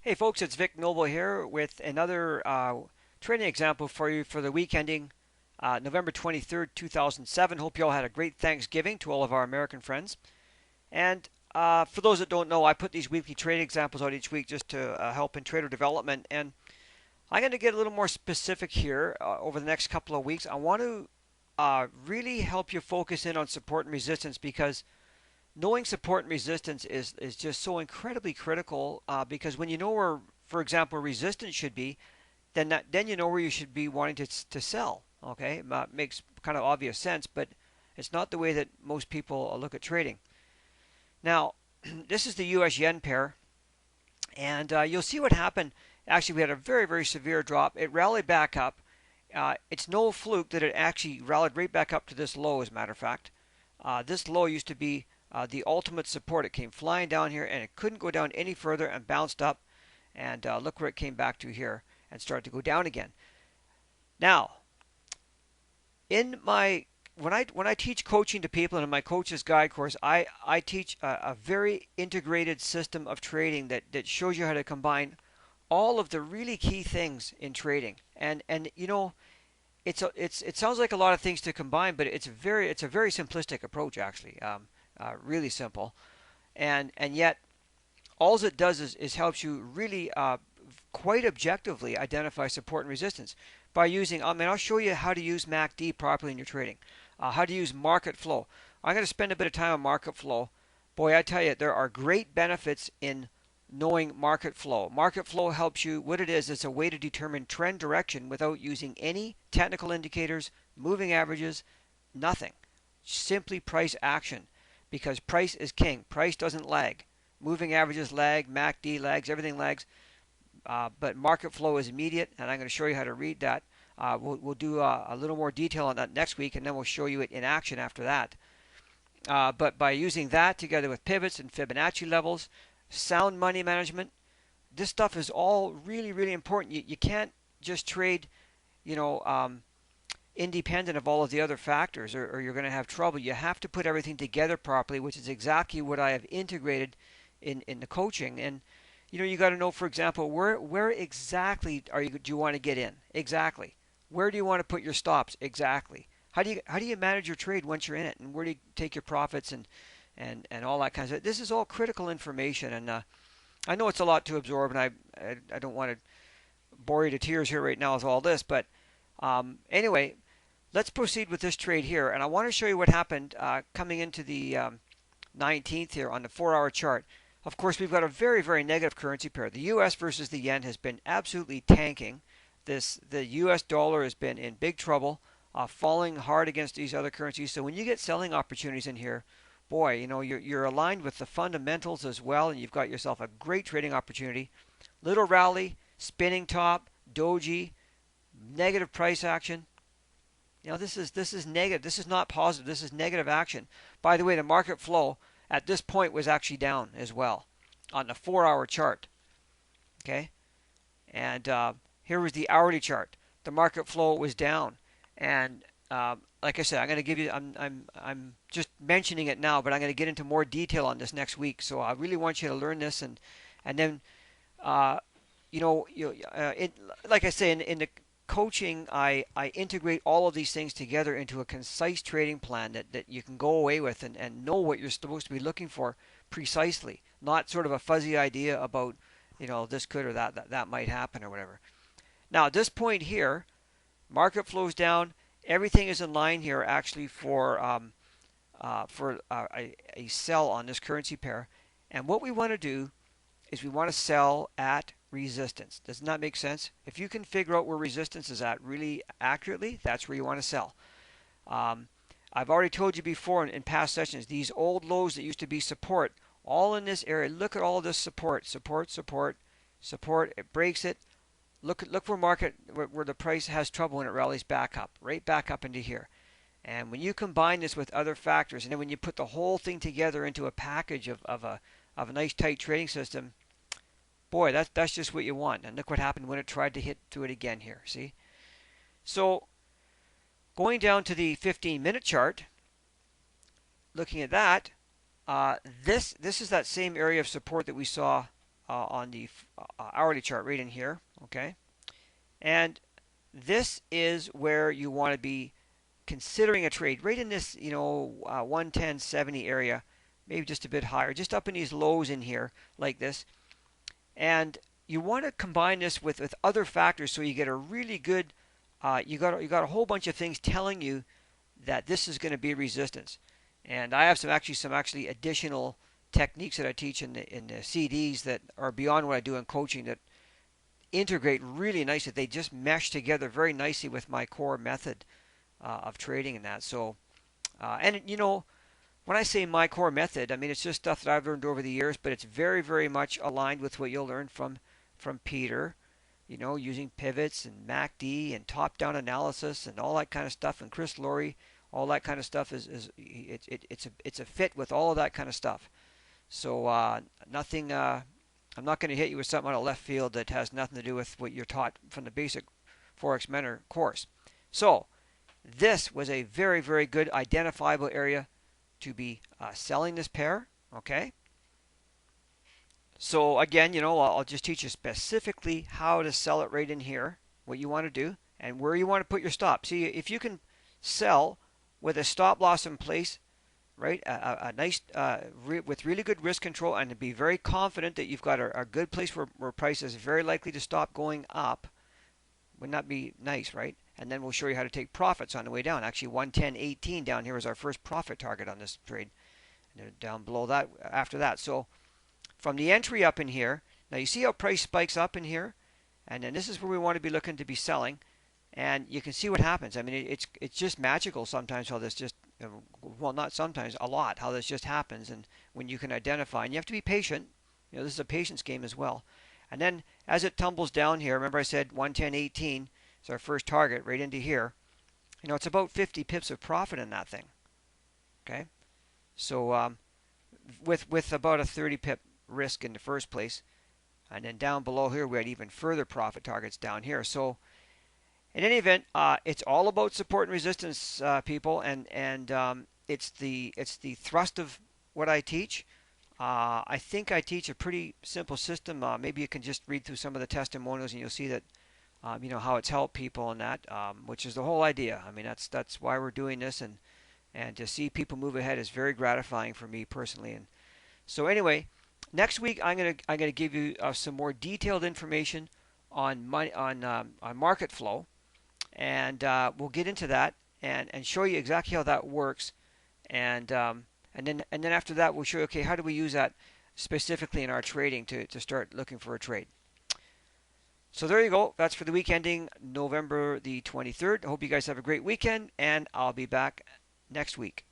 Hey folks, it's Vic Noble here with another trading example for you for the week ending November 23rd, 2007. Hope you all had a great Thanksgiving to all of our American friends. And for those that don't know, I put these weekly trading examples out each week just to help in trader development. And I'm going to get a little more specific here over the next couple of weeks. I want to really help you focus in on support and resistance because knowing support and resistance is just so incredibly critical because when you know where, for example, resistance should be, then you know where you should be wanting to sell. Okay, makes kind of obvious sense, but it's not the way that most people look at trading. Now, this is the U.S. yen pair, and you'll see what happened. Actually, we had a very severe drop. It rallied back up. It's no fluke that it actually rallied right back up to this low. As a matter of fact, this low used to be the ultimate support. It came flying down here and it couldn't go down any further and bounced up. And look where it came back to here and started to go down again. Now, in my when I teach coaching to people in my coach's guide course, I teach a very integrated system of trading that shows you how to combine all of the really key things in trading. And you know, it sounds like a lot of things to combine, but it's a very simplistic approach actually, really simple, and yet all it does is helps you really quite objectively identify support and resistance by using. I mean, I'll show you how to use MACD properly in your trading, how to use market flow. I'm going to spend a bit of time on market flow. Boy, I tell you, there are great benefits in knowing market flow. Market flow helps you. What it is, it's a way to determine trend direction without using any technical indicators, moving averages, nothing. Simply price action, because price is king. Price doesn't lag. Moving averages lag, MACD lags, everything lags, but market flow is immediate, and I'm going to show you how to read that. We'll do a little more detail on that next week, and then we'll show you it in action after that. But by using that together with pivots and Fibonacci levels, sound money management, this stuff is all really important. You can't just trade, you know, independent of all of the other factors, or you're going to have trouble. You have to put everything together properly, which is exactly what I have integrated in the coaching. And you know, you got to know, for example, where exactly do you want to get in? Exactly. Where do you want to put your stops? Exactly. How do you manage your trade once you're in it, and where do you take your profits and all that kind of stuff? This is all critical information, and I know it's a lot to absorb, and I don't want to bore you to tears here right now with all this, but anyway, let's proceed with this trade here, and I want to show you what happened coming into the 19th here on the 4-hour chart. Of course, we've got a very negative currency pair. The U.S. versus the yen has been absolutely tanking. The U.S. dollar has been in big trouble, falling hard against these other currencies. So when you get selling opportunities in here, boy, you know, you're aligned with the fundamentals as well, and you've got yourself a great trading opportunity. Little rally, spinning top, doji, negative price action. You know, this is negative. This is not positive. This is negative action. By the way, the market flow at this point was actually down as well on the 4-hour chart. Okay, and here was the hourly chart. The market flow was down, and like I said, I'm going to give you. I'm just mentioning it now, but I'm going to get into more detail on this next week. So I really want you to learn this, and then you know, like I say in the coaching, I integrate all of these things together into a concise trading plan that you can go away with and know what you're supposed to be looking for precisely, not sort of a fuzzy idea about, you know, this could or that might happen or whatever. Now at this point here, market flows down. Everything is in line here actually for a sell on this currency pair. And what we want to do is we want to sell at resistance. Doesn't that make sense? If you can figure out where resistance is at really accurately, that's where you want to sell. I've already told you before in past sessions, these old lows that used to be support, all in this area. Look at all this support. It breaks it. Look where the price has trouble when it rallies back up, right back up into here. And when you combine this with other factors, and then when you put the whole thing together into a package of a nice tight trading system, boy, that's just what you want. And look what happened when it tried to hit to it again here. See? So going down to the 15-minute chart, looking at that, this is that same area of support that we saw on the hourly chart right in here. Okay, and this is where you want to be considering a trade right in this, 110.70 area, maybe just a bit higher, just up in these lows in here like this. And you want to combine this with other factors so you get a really good, you got a whole bunch of things telling you that this is going to be resistance. And I have some actually additional techniques that I teach in the CDs that are beyond what I do in coaching that integrate really nicely. They just mesh together very nicely with my core method of trading and that. So, and when I say my core method, I mean it's just stuff that I've learned over the years, but it's very, very much aligned with what you'll learn from Peter. Using pivots and MACD and top-down analysis and all that kind of stuff, and Chris Laurie, all that kind of stuff it's a fit with all of that kind of stuff. So nothing. I'm not going to hit you with something out of left field that has nothing to do with what you're taught from the basic Forex Mentor course. So this was a very, very good identifiable area to be selling this pair. Okay. So again, I'll just teach you specifically how to sell it right in here, what you want to do, and where you want to put your stop. See, if you can sell with a stop loss in place, right, a nice with really good risk control, and to be very confident that you've got a good place where price is very likely to stop going up, would not be nice, right? And then we'll show you how to take profits on the way down. Actually, 110.18 down here is our first profit target on this trade. And down below that after that. So from the entry up in here, now you see how price spikes up in here, and then this is where we want to be looking to be selling, and you can see what happens. I mean, it's just magical sometimes how this just, well, not sometimes, a lot, how this just happens, and when you can identify, and you have to be patient. This is a patience game as well. And then as it tumbles down here, remember I said 110.18 is our first target right into here. It's about 50 pips of profit in that thing. Okay, so with about a 30 pip risk in the first place, and then down below here we had even further profit targets down here. So in any event, it's all about support and resistance, people, and it's the thrust of what I teach. I think I teach a pretty simple system. Maybe you can just read through some of the testimonials and you'll see that how it's helped people and that, which is the whole idea. I mean, that's why we're doing this, and to see people move ahead is very gratifying for me personally. And so anyway, next week I'm gonna give you some more detailed information on market flow, and we'll get into that and show you exactly how that works, and then after that we'll show you, okay, how do we use that specifically in our trading to start looking for a trade. So there you go. That's for the week ending November the 23rd. I hope you guys have a great weekend, and I'll be back next week.